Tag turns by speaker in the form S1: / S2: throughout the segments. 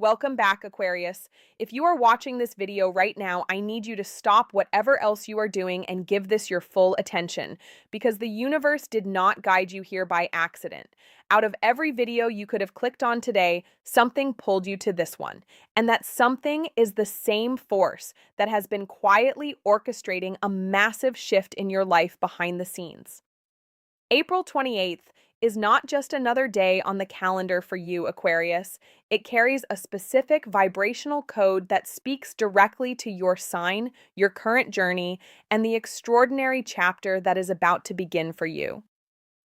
S1: Welcome back, Aquarius. If you are watching this video right now, I need you to stop whatever else you are doing and give this your full attention, because the universe did not guide you here by accident. Out of every video you could have clicked on today, something pulled you to this one. And that something is the same force that has been quietly orchestrating a massive shift in your life behind the scenes. April 28th is not just another day on the calendar for you, Aquarius. It carries a specific vibrational code that speaks directly to your sign, your current journey, and the extraordinary chapter that is about to begin for you.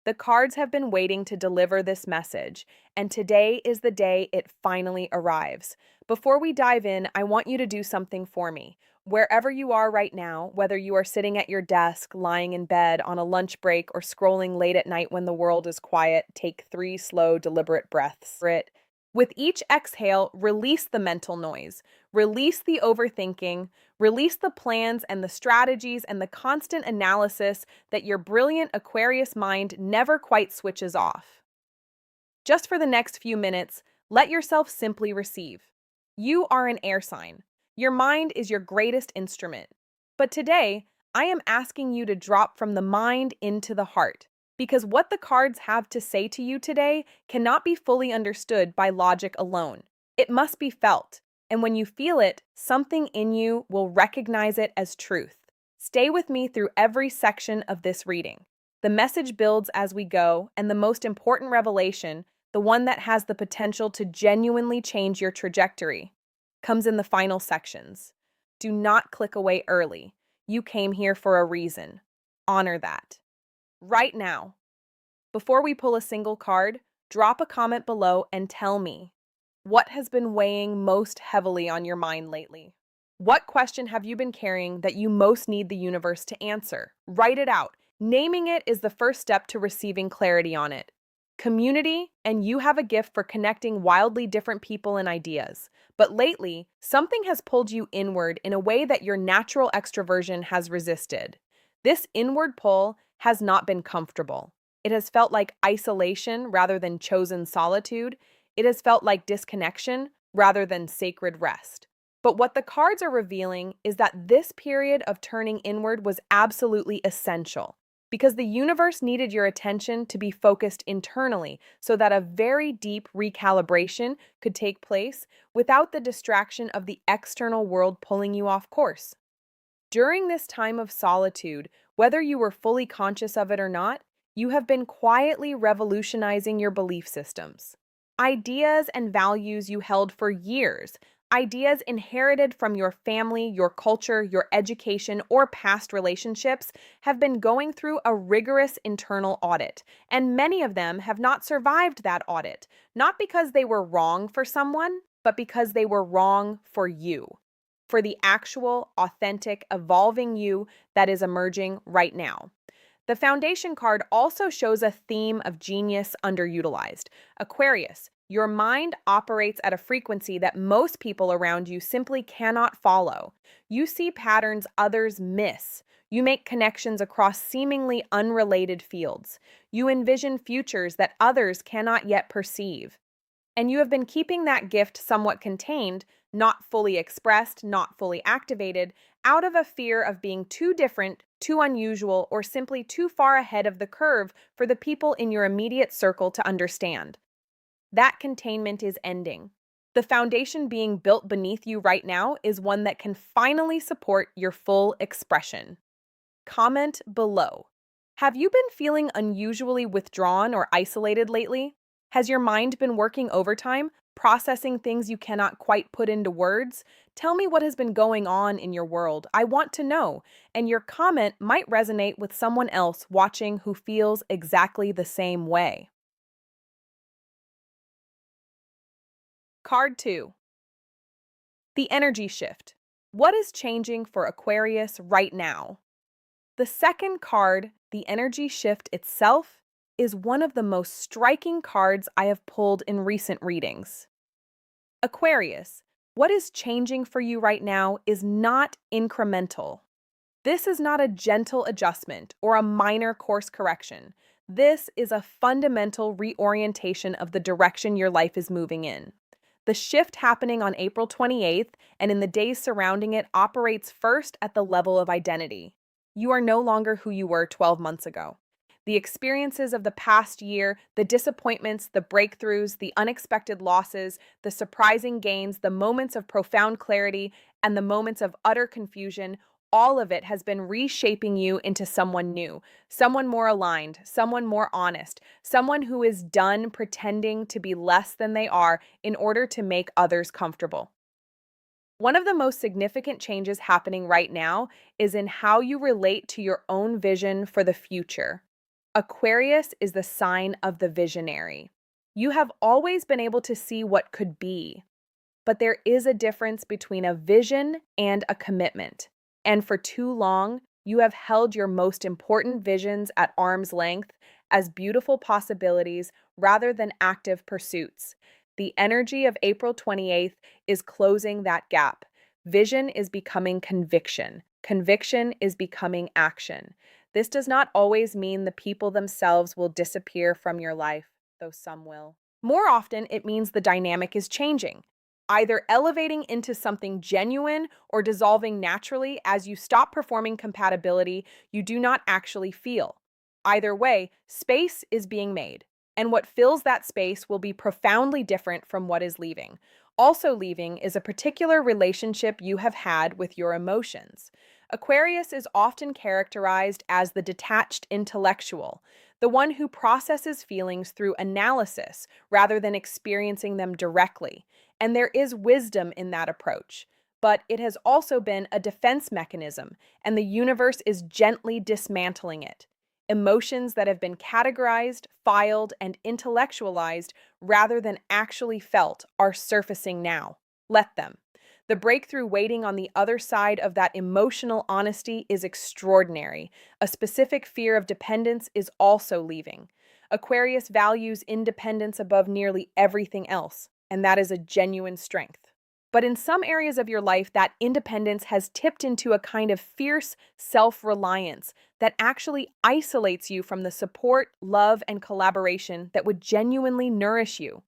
S1: The cards have been waiting to deliver this message, and today is the day it finally arrives. Before we dive in, I want you to do something for me. Wherever you are right now, whether you are sitting at your desk, lying in bed, on a lunch break, or scrolling late at night when the world is quiet, take 3 slow, deliberate breaths. With each exhale, release the mental noise, release the overthinking, release the plans and the strategies and the constant analysis that your brilliant Aquarius mind never quite switches off. Just for the next few minutes, let yourself simply receive. You are an air sign. Your mind is your greatest instrument. But today, I am asking you to drop from the mind into the heart, because what the cards have to say to you today cannot be fully understood by logic alone. It must be felt, and when you feel it, something in you will recognize it as truth. Stay with me through every section of this reading. The message builds as we go, and the most important revelation, the one that has the potential to genuinely change your trajectory, comes in the final sections. Do not click away early. You came here for a reason. Honor that. Right now, before we pull a single card, drop a comment below and tell me, what has been weighing most heavily on your mind lately? What question have you been carrying that you most need the universe to answer? Write it out. Naming it is the first step to receiving clarity on it. Community, and you have a gift for connecting wildly different people and ideas. But lately, something has pulled you inward in a way that your natural extroversion has resisted. This inward pull has not been comfortable. It has felt like isolation rather than chosen solitude. It has felt like disconnection rather than sacred rest. But what the cards are revealing is that this period of turning inward was absolutely essential, because the universe needed your attention to be focused internally so that a very deep recalibration could take place without the distraction of the external world pulling you off course. During this time of solitude, whether you were fully conscious of it or not, you have been quietly revolutionizing your belief systems. Ideas and values you held for years, ideas inherited from your family, your culture, your education, or past relationships, have been going through a rigorous internal audit, and many of them have not survived that audit, not because they were wrong for someone, but because they were wrong for you, for the actual, authentic, evolving you that is emerging right now. The foundation card also shows a theme of genius underutilized. Aquarius, your mind operates at a frequency that most people around you simply cannot follow. You see patterns others miss. You make connections across seemingly unrelated fields. You envision futures that others cannot yet perceive. And you have been keeping that gift somewhat contained, not fully expressed, not fully activated, out of a fear of being too different, too unusual, or simply too far ahead of the curve for the people in your immediate circle to understand. That containment is ending. The foundation being built beneath you right now is one that can finally support your full expression. Comment below. Have you been feeling unusually withdrawn or isolated lately? Has your mind been working overtime, processing things you cannot quite put into words? Tell me what has been going on in your world. I want to know, and your comment might resonate with someone else watching who feels exactly the same way. Card 2. The energy shift. What is changing for Aquarius right now? The second card, the energy shift itself, is one of the most striking cards I have pulled in recent readings. Aquarius, what is changing for you right now is not incremental. This is not a gentle adjustment or a minor course correction. This is a fundamental reorientation of the direction your life is moving in. The shift happening on April 28th and in the days surrounding it operates first at the level of identity. You are no longer who you were 12 months ago. The experiences of the past year, the disappointments, the breakthroughs, the unexpected losses, the surprising gains, the moments of profound clarity, and the moments of utter confusion, all of it has been reshaping you into someone new, someone more aligned, someone more honest, someone who is done pretending to be less than they are in order to make others comfortable. One of the most significant changes happening right now is in how you relate to your own vision for the future. Aquarius is the sign of the visionary. You have always been able to see what could be, but there is a difference between a vision and a commitment. And for too long, you have held your most important visions at arm's length as beautiful possibilities rather than active pursuits. The energy of April 28th is closing that gap. Vision is becoming conviction. Conviction is becoming action. This does not always mean the people themselves will disappear from your life, though some will. More often, it means the dynamic is changing, either elevating into something genuine or dissolving naturally as you stop performing compatibility you do not actually feel. Either way, space is being made, and what fills that space will be profoundly different from what is leaving. Also leaving is a particular relationship you have had with your emotions. Aquarius is often characterized as the detached intellectual, the one who processes feelings through analysis rather than experiencing them directly. And there is wisdom in that approach, but it has also been a defense mechanism, and the universe is gently dismantling it. Emotions that have been categorized, filed, and intellectualized rather than actually felt are surfacing now. Let them. The breakthrough waiting on the other side of that emotional honesty is extraordinary. A specific fear of dependence is also leaving. Aquarius values independence above nearly everything else, and that is a genuine strength. But in some areas of your life, that independence has tipped into a kind of fierce self-reliance that actually isolates you from the support, love, and collaboration that would genuinely nourish you.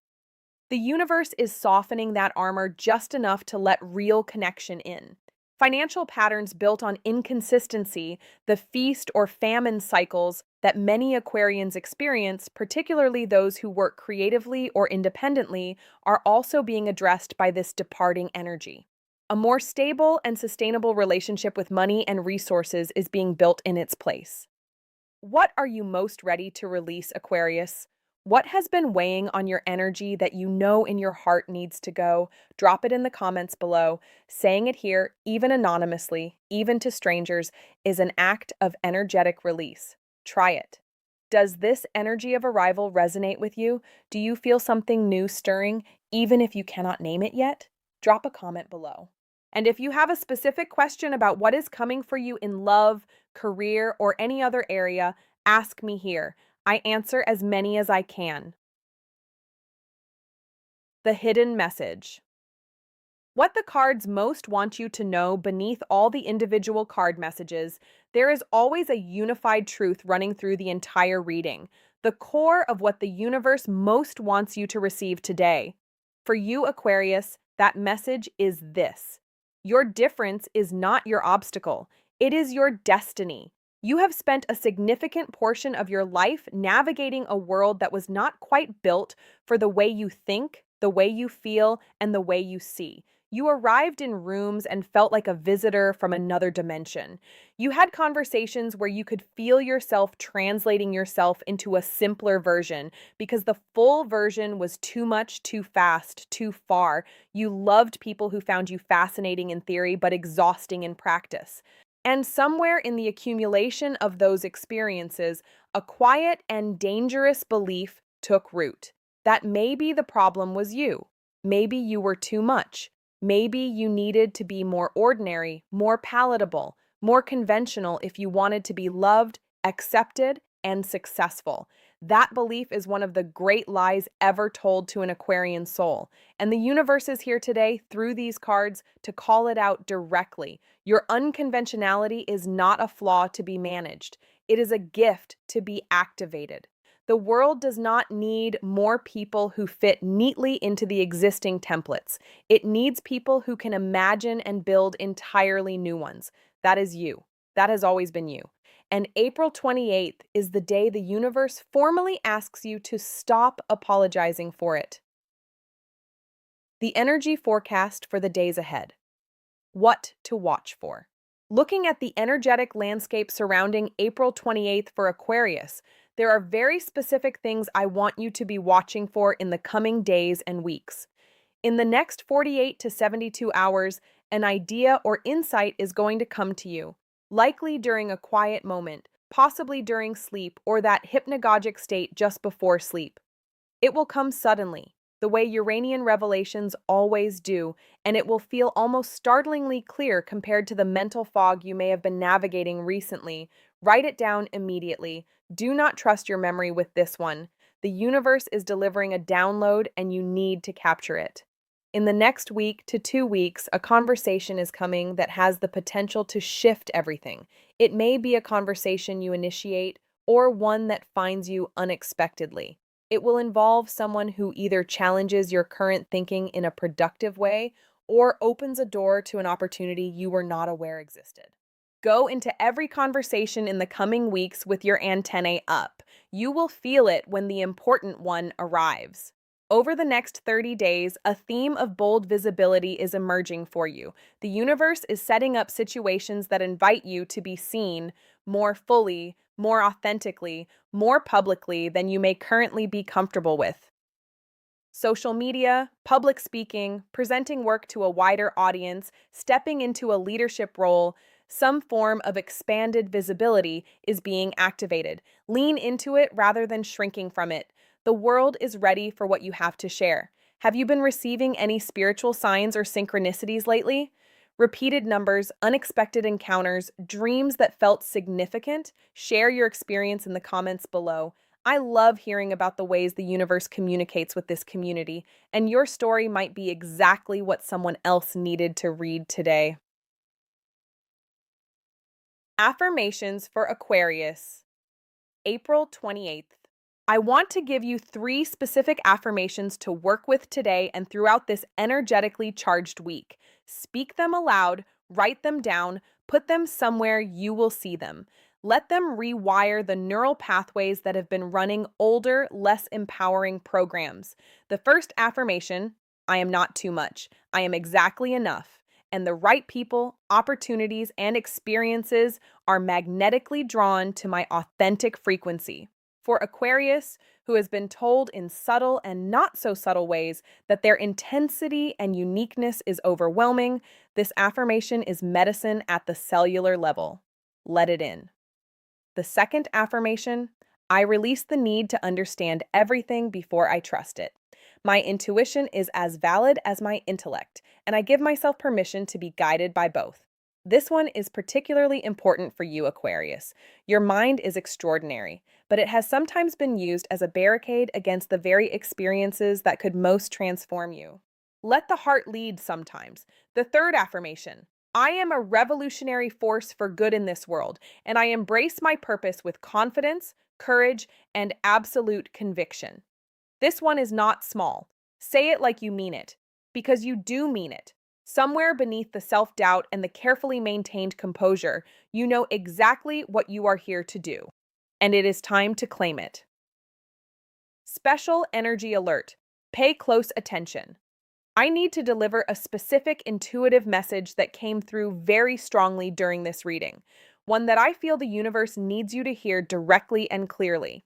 S1: The universe is softening that armor just enough to let real connection in. Financial patterns built on inconsistency, the feast or famine cycles that many Aquarians experience, particularly those who work creatively or independently, are also being addressed by this departing energy. A more stable and sustainable relationship with money and resources is being built in its place. What are you most ready to release, Aquarius? What has been weighing on your energy that you know in your heart needs to go? Drop it in the comments below. Saying it here, even anonymously, even to strangers, is an act of energetic release. Try it. Does this energy of arrival resonate with you? Do you feel something new stirring, even if you cannot name it yet? Drop a comment below. And if you have a specific question about what is coming for you in love, career, or any other area, ask me here. I answer as many as I can. The hidden message. What the cards most want you to know beneath all the individual card messages, there is always a unified truth running through the entire reading, the core of what the universe most wants you to receive today. For you, Aquarius, that message is this: your difference is not your obstacle, it is your destiny. You have spent a significant portion of your life navigating a world that was not quite built for the way you think, the way you feel, and the way you see. You arrived in rooms and felt like a visitor from another dimension. You had conversations where you could feel yourself translating yourself into a simpler version because the full version was too much, too fast, too far. You loved people who found you fascinating in theory but exhausting in practice. And somewhere in the accumulation of those experiences, a quiet and dangerous belief took root that maybe the problem was you. Maybe you were too much. Maybe you needed to be more ordinary, more palatable, more conventional if you wanted to be loved, accepted, and successful. That belief is one of the great lies ever told to an Aquarian soul. And the universe is here today, through these cards, to call it out directly. Your unconventionality is not a flaw to be managed. It is a gift to be activated. The world does not need more people who fit neatly into the existing templates. It needs people who can imagine and build entirely new ones. That is you. That has always been you. And April 28th is the day the universe formally asks you to stop apologizing for it. The energy forecast for the days ahead. What to watch for. Looking at the energetic landscape surrounding April 28th for Aquarius, there are very specific things I want you to be watching for in the coming days and weeks. In the next 48 to 72 hours, an idea or insight is going to come to you, likely during a quiet moment, possibly during sleep or that hypnagogic state just before sleep. It will come suddenly, the way Uranian revelations always do, and it will feel almost startlingly clear compared to the mental fog you may have been navigating recently. Write it down immediately. Do not trust your memory with this one. The universe is delivering a download, and you need to capture it. In the next week to 2 weeks, a conversation is coming that has the potential to shift everything. It may be a conversation you initiate or one that finds you unexpectedly. It will involve someone who either challenges your current thinking in a productive way or opens a door to an opportunity you were not aware existed. Go into every conversation in the coming weeks with your antennae up. You will feel it when the important one arrives. Over the next 30 days, a theme of bold visibility is emerging for you. The universe is setting up situations that invite you to be seen more fully, more authentically, more publicly than you may currently be comfortable with. Social media, public speaking, presenting work to a wider audience, stepping into a leadership role, some form of expanded visibility is being activated. Lean into it rather than shrinking from it. The world is ready for what you have to share. Have you been receiving any spiritual signs or synchronicities lately? Repeated numbers, unexpected encounters, dreams that felt significant? Share your experience in the comments below. I love hearing about the ways the universe communicates with this community, and your story might be exactly what someone else needed to read today. Affirmations for Aquarius, April 28th. I want to give you 3 specific affirmations to work with today and throughout this energetically charged week. Speak them aloud, write them down, put them somewhere you will see them. Let them rewire the neural pathways that have been running older, less empowering programs. The first affirmation, I am not too much. I am exactly enough. And the right people, opportunities, and experiences are magnetically drawn to my authentic frequency. For Aquarius, who has been told in subtle and not so subtle ways that their intensity and uniqueness is overwhelming, this affirmation is medicine at the cellular level. Let it in. The second affirmation, I release the need to understand everything before I trust it. My intuition is as valid as my intellect, and I give myself permission to be guided by both. This one is particularly important for you, Aquarius. Your mind is extraordinary, but it has sometimes been used as a barricade against the very experiences that could most transform you. Let the heart lead sometimes. The third affirmation, I am a revolutionary force for good in this world, and I embrace my purpose with confidence, courage, and absolute conviction. This one is not small. Say it like you mean it, because you do mean it. Somewhere beneath the self-doubt and the carefully maintained composure, you know exactly what you are here to do, and it is time to claim it. Special energy alert. Pay close attention. I need to deliver a specific intuitive message that came through very strongly during this reading, one that I feel the universe needs you to hear directly and clearly.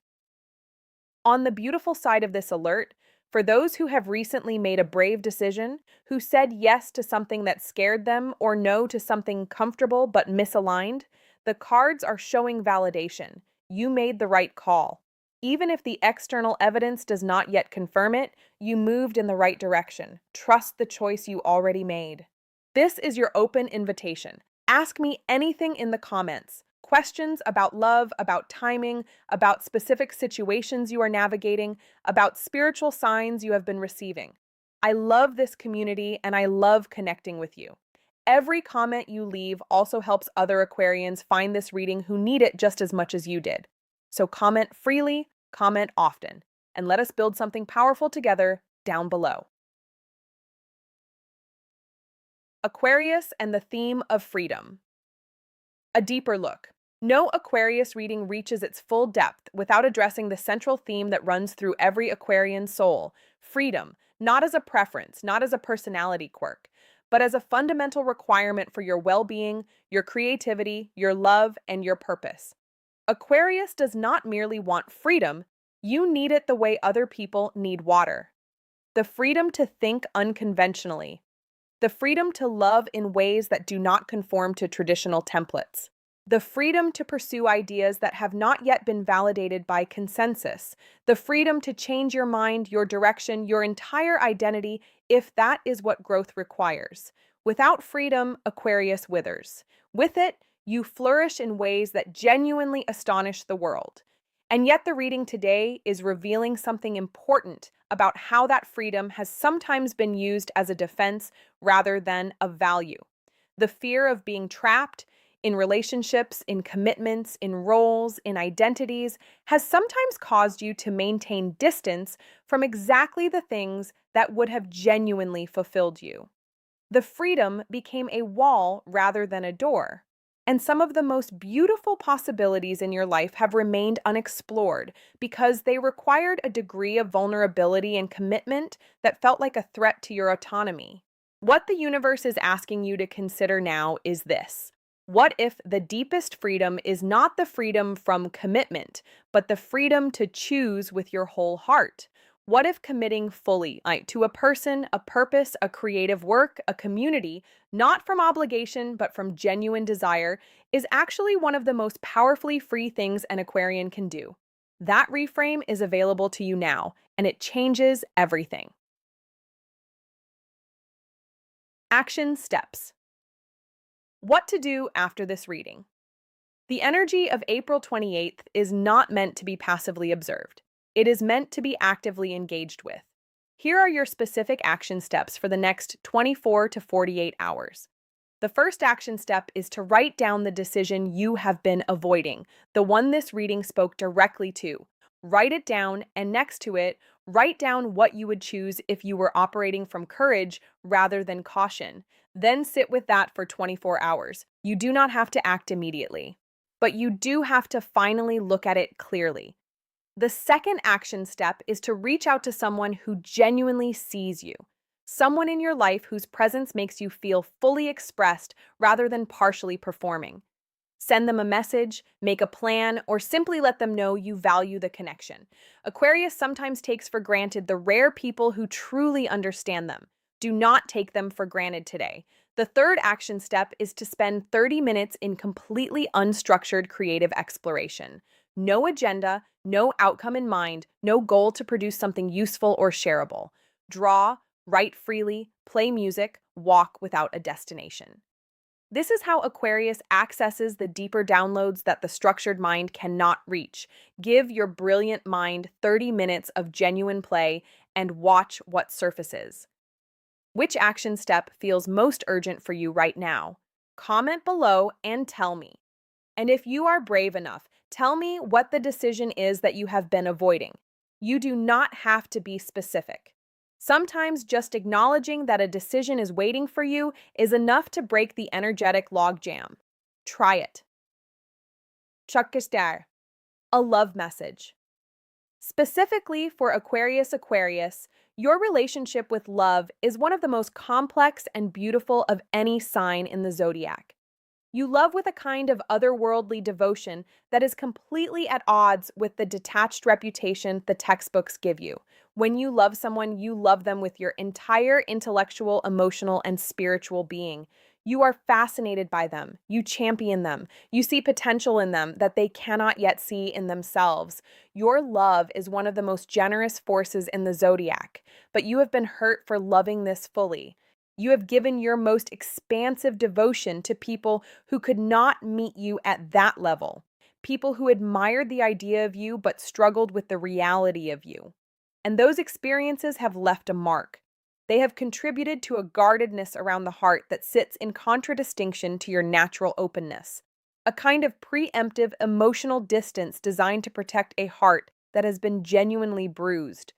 S1: On the beautiful side of this alert, for those who have recently made a brave decision, who said yes to something that scared them or no to something comfortable but misaligned, the cards are showing validation. You made the right call. Even if the external evidence does not yet confirm it, you moved in the right direction. Trust the choice you already made. This is your open invitation. Ask me anything in the comments. Questions about love, about timing, about specific situations you are navigating, about spiritual signs you have been receiving. I love this community and I love connecting with you. Every comment you leave also helps other Aquarians find this reading who need it just as much as you did. So comment freely, comment often, and let us build something powerful together down below. Aquarius and the theme of freedom. A deeper look. No Aquarius reading reaches its full depth without addressing the central theme that runs through every Aquarian soul: freedom, not as a preference, not as a personality quirk, but as a fundamental requirement for your well being, your creativity, your love, and your purpose. Aquarius does not merely want freedom, you need it the way other people need water. The freedom to think unconventionally, the freedom to love in ways that do not conform to traditional templates, the freedom to pursue ideas that have not yet been validated by consensus, the freedom to change your mind, your direction, your entire identity if that is what growth requires. Without freedom, Aquarius withers. With it, you flourish in ways that genuinely astonish the world. And yet, the reading today is revealing something important about how that freedom has sometimes been used as a defense rather than a value. The fear of being trapped in relationships, in commitments, in roles, in identities has sometimes caused you to maintain distance from exactly the things that would have genuinely fulfilled you. The freedom became a wall rather than a door. And some of the most beautiful possibilities in your life have remained unexplored because they required a degree of vulnerability and commitment that felt like a threat to your autonomy. What the universe is asking you to consider now is this: what if the deepest freedom is not the freedom from commitment, but the freedom to choose with your whole heart? What if committing fully, like to a person, a purpose, a creative work, a community, not from obligation but from genuine desire, is actually one of the most powerfully free things an Aquarian can do? That reframe is available to you now, and it changes everything. Action steps. What to do after this reading. The energy of April 28th is not meant to be passively observed. It is meant to be actively engaged with. Here are your specific action steps for the next 24 to 48 hours. The first action step is to write down the decision you have been avoiding, the one this reading spoke directly to. Write it down, and next to it, write down what you would choose if you were operating from courage rather than caution. Then sit with that for 24 hours. You do not have to act immediately, but you do have to finally look at it clearly. The second action step is to reach out to someone who genuinely sees you. Someone in your life whose presence makes you feel fully expressed rather than partially performing. Send them a message, make a plan, or simply let them know you value the connection. Aquarius sometimes takes for granted the rare people who truly understand them. Do not take them for granted today. The third action step is to spend 30 minutes in completely unstructured creative exploration. No agenda, no outcome in mind, no goal to produce something useful or shareable. Draw, write freely, play music, walk without a destination. This is how Aquarius accesses the deeper downloads that the structured mind cannot reach. Give your brilliant mind 30 minutes of genuine play and watch what surfaces. Which action step feels most urgent for you right now? Comment below and tell me. And if you are brave enough, tell me what the decision is that you have been avoiding. You do not have to be specific. Sometimes just acknowledging that a decision is waiting for you is enough to break the energetic logjam. Try it. Chakistar, a love message. Specifically for Aquarius, your relationship with love is one of the most complex and beautiful of any sign in the zodiac. You love with a kind of otherworldly devotion that is completely at odds with the detached reputation the textbooks give you. When you love someone, you love them with your entire intellectual, emotional, and spiritual being. You are fascinated by them. You champion them. You see potential in them that they cannot yet see in themselves. Your love is one of the most generous forces in the zodiac, but you have been hurt for loving this fully. You have given your most expansive devotion to people who could not meet you at that level, people who admired the idea of you but struggled with the reality of you. And those experiences have left a mark. They have contributed to a guardedness around the heart that sits in contradistinction to your natural openness, a kind of preemptive emotional distance designed to protect a heart that has been genuinely bruised.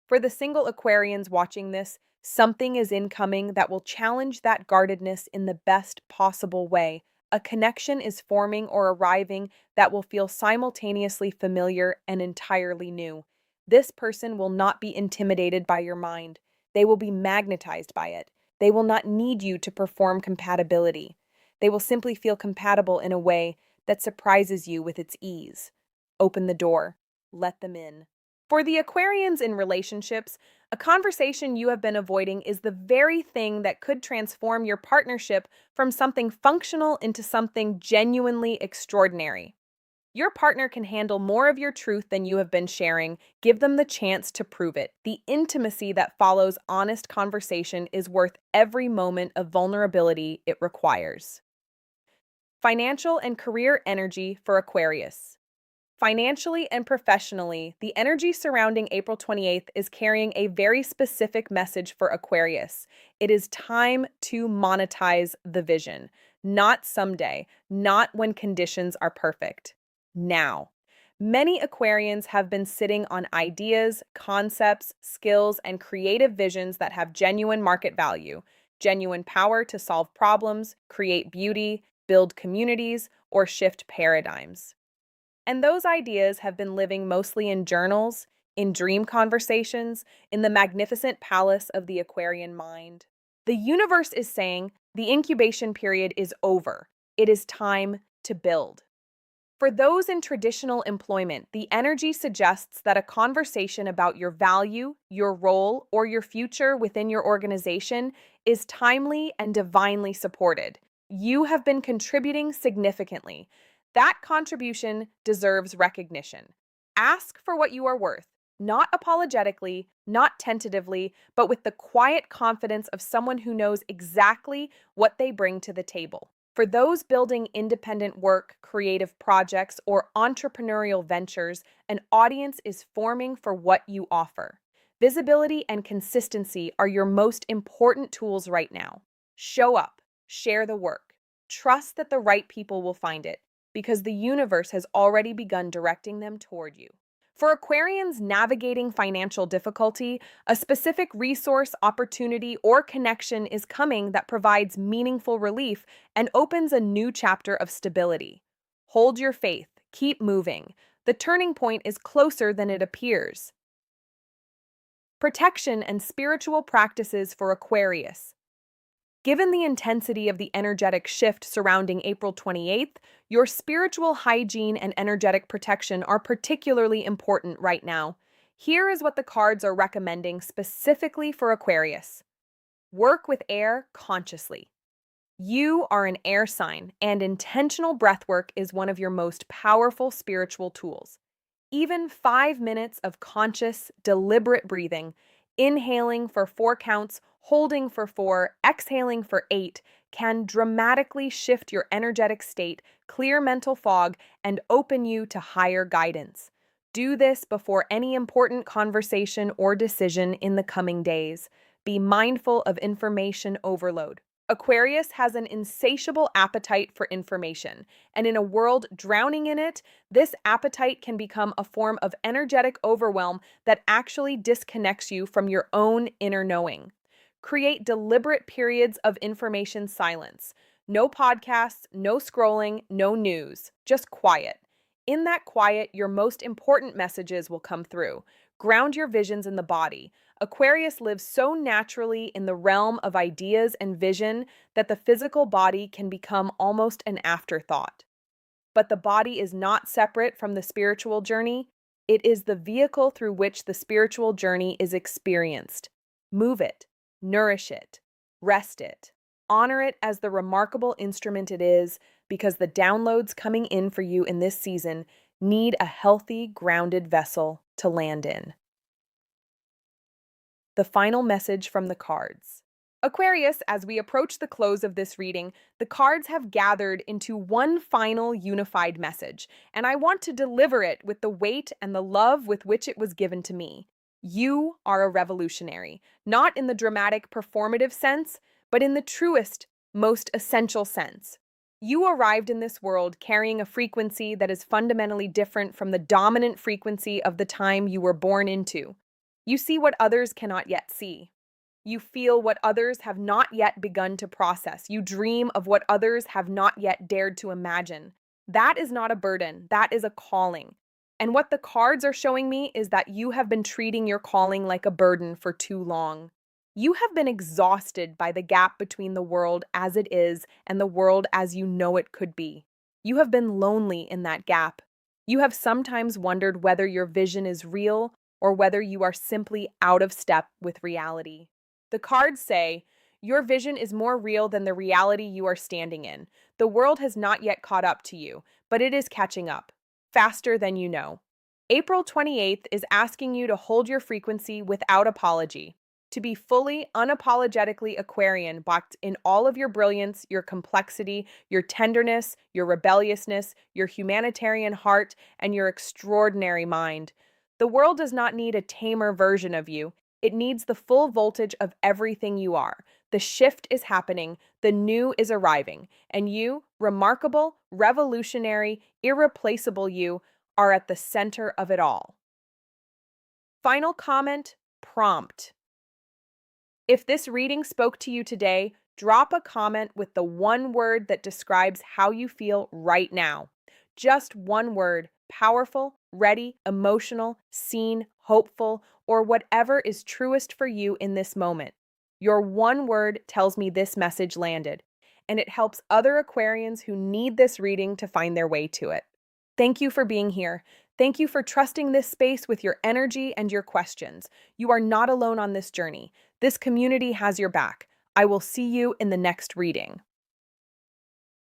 S1: For the single Aquarians watching this, something is incoming that will challenge that guardedness in the best possible way. A connection is forming or arriving that will feel simultaneously familiar and entirely new. This person will not be intimidated by your mind. They will be magnetized by it. They will not need you to perform compatibility. They will simply feel compatible in a way that surprises you with its ease. Open the door. Let them in. For the Aquarians in relationships, a conversation you have been avoiding is the very thing that could transform your partnership from something functional into something genuinely extraordinary. Your partner can handle more of your truth than you have been sharing. Give them the chance to prove it. The intimacy that follows honest conversation is worth every moment of vulnerability it requires. Financial and career energy for Aquarius. Financially and professionally, the energy surrounding April 28th is carrying a very specific message for Aquarius. It is time to monetize the vision. Not someday, not when conditions are perfect. Now. Many Aquarians have been sitting on ideas, concepts, skills, and creative visions that have genuine market value, genuine power to solve problems, create beauty, build communities, or shift paradigms. And those ideas have been living mostly in journals, in dream conversations, in the magnificent palace of the Aquarian mind. The universe is saying the incubation period is over. It is time to build. For those in traditional employment, the energy suggests that a conversation about your value, your role, or your future within your organization is timely and divinely supported. You have been contributing significantly. That contribution deserves recognition. Ask for what you are worth, not apologetically, not tentatively, but with the quiet confidence of someone who knows exactly what they bring to the table. For those building independent work, creative projects, or entrepreneurial ventures, an audience is forming for what you offer. Visibility and consistency are your most important tools right now. Show up, share the work, trust that the right people will find it, because the universe has already begun directing them toward you. For Aquarians navigating financial difficulty, a specific resource, opportunity, or connection is coming that provides meaningful relief and opens a new chapter of stability. Hold your faith, keep moving. The turning point is closer than it appears. Protection and spiritual practices for Aquarius. Given the intensity of the energetic shift surrounding April 28th, your spiritual hygiene and energetic protection are particularly important right now. Here is what the cards are recommending specifically for Aquarius. Work with air consciously. You are an air sign, and intentional breathwork is one of your most powerful spiritual tools. Even 5 minutes of conscious, deliberate breathing, inhaling for 4 counts, holding for 4, exhaling for 8, can dramatically shift your energetic state, clear mental fog, and open you to higher guidance. Do this before any important conversation or decision in the coming days. Be mindful of information overload. Aquarius has an insatiable appetite for information, and in a world drowning in it, this appetite can become a form of energetic overwhelm that actually disconnects you from your own inner knowing. Create deliberate periods of information silence. No podcasts, no scrolling, no news, just quiet. In that quiet, your most important messages will come through. Ground your visions in the body. Aquarius lives so naturally in the realm of ideas and vision that the physical body can become almost an afterthought. But the body is not separate from the spiritual journey. It is the vehicle through which the spiritual journey is experienced. Move it, nourish it, rest it, honor it as the remarkable instrument it is, because the downloads coming in for you in this season need a healthy, grounded vessel to land in. The final message from the cards. Aquarius, as we approach the close of this reading, the cards have gathered into one final unified message, and I want to deliver it with the weight and the love with which it was given to me. You are a revolutionary, not in the dramatic, performative sense, but in the truest, most essential sense. You arrived in this world carrying a frequency that is fundamentally different from the dominant frequency of the time you were born into. You see what others cannot yet see. You feel what others have not yet begun to process. You dream of what others have not yet dared to imagine. That is not a burden, that is a calling. And what the cards are showing me is that you have been treating your calling like a burden for too long. You have been exhausted by the gap between the world as it is and the world as you know it could be. You have been lonely in that gap. You have sometimes wondered whether your vision is real or whether you are simply out of step with reality. The cards say, your vision is more real than the reality you are standing in. The world has not yet caught up to you, but it is catching up, faster than you know. April 28th is asking you to hold your frequency without apology, to be fully, unapologetically Aquarian, boxed in all of your brilliance, your complexity, your tenderness, your rebelliousness, your humanitarian heart, and your extraordinary mind. The world does not need a tamer version of you. It needs the full voltage of everything you are. The shift is happening, the new is arriving, and you, remarkable, revolutionary, irreplaceable you, are at the center of it all. Final comment, prompt. If this reading spoke to you today, drop a comment with the one word that describes how you feel right now. Just one word, powerful, ready, emotional, seen, hopeful, or whatever is truest for you in this moment. Your one word tells me this message landed, and it helps other Aquarians who need this reading to find their way to it. Thank you for being here. Thank you for trusting this space with your energy and your questions. You are not alone on this journey. This community has your back. I will see you in the next reading.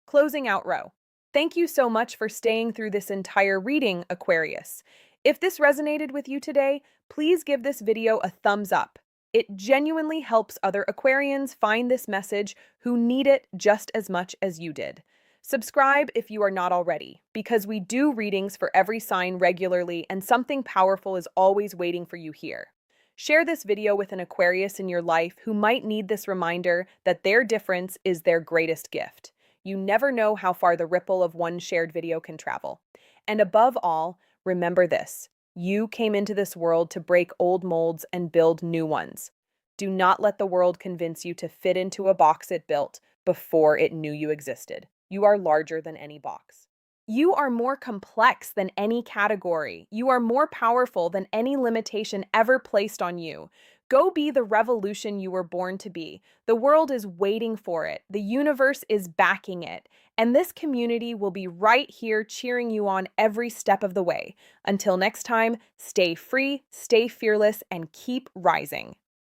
S1: Closing out row. Thank you so much for staying through this entire reading, Aquarius. If this resonated with you today, please give this video a thumbs up. It genuinely helps other Aquarians find this message who need it just as much as you did. Subscribe if you are not already, because we do readings for every sign regularly and something powerful is always waiting for you here. Share this video with an Aquarius in your life who might need this reminder that their difference is their greatest gift. You never know how far the ripple of one shared video can travel. And above all, remember this. You came into this world to break old molds and build new ones. Do not let the world convince you to fit into a box it built before it knew you existed. You are larger than any box. You are more complex than any category. You are more powerful than any limitation ever placed on you. Go be the revolution you were born to be. The world is waiting for it. The universe is backing it. And this community will be right here cheering you on every step of the way. Until next time, stay free, stay fearless, and keep rising.